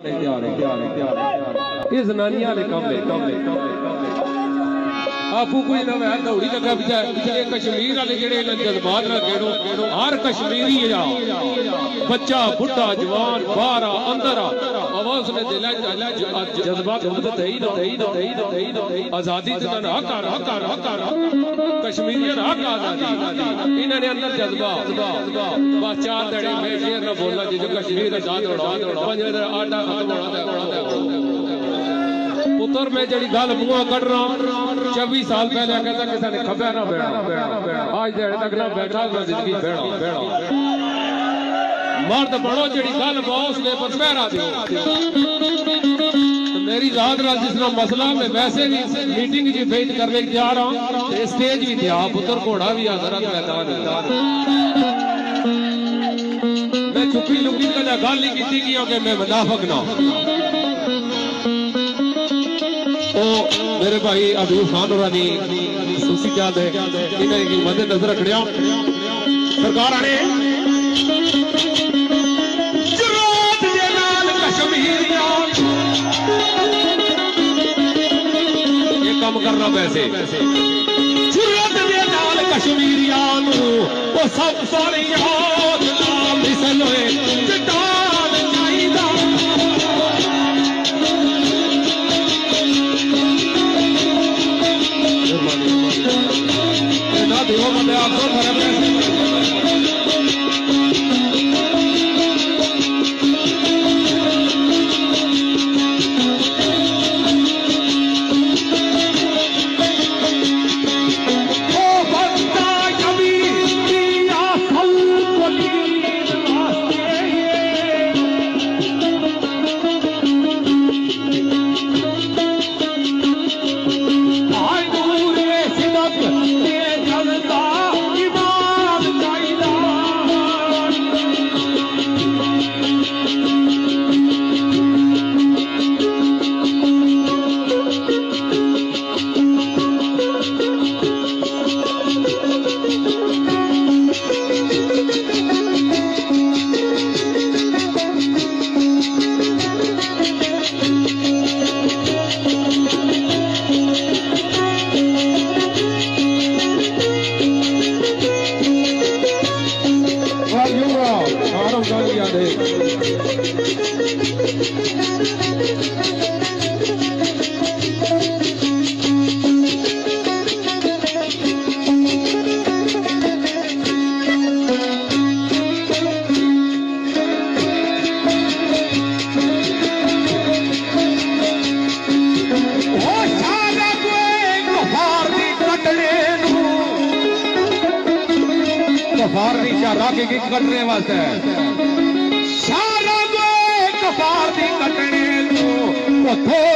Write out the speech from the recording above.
ये जनानियां वाले काम आपू कोई ना वह दौड़ी लगा ये कश्मीर वाले जेड़े जज्बात ना केड़ो हर कश्मीरी जा बच्चा बुढ़ा जवान बाहर अंदर आवाज ने दिल जज्बात आजादी कश्मीरियत हक आजादी इन्होंने अंदर जज्बा बस चार दड़े में शेर ना बोलना जो कश्मीर आजाद आटा पुत्र में जड़ी गल मुंह कट रहा 24 साल पहले कहता किसी ने खब्या ना बैठा आज देर तक ना बैठा ना जिंदगी बैठा मर्द बड़ो जड़ी गल बॉस ने पर पहरा दो मेरी जात रात जिसना मसला मैं वैसे भी मीटिंग जी भेज करने जा रहा हूं स्टेज भी दिया पुत्र घोड़ा भी हजरत मैदान मैं चुपी लुकी कदा गल नहीं की क्योंकि मैं मुनाफिक ना ओ मेरे भाई अबू खान होरानी सुसी चांद है इन्हें की मदद नजर रखड़िया सरकार आने जरूरत दे नाल कश्मीरिया ये काम करना वैसे जरूरत दे नाल कश्मीरिया नु ओ सब सारी याद नाम मिसल होए चट्टान चाहिदा देव बंदे आपको कटने वास्ते सारा कफार दी कटने लो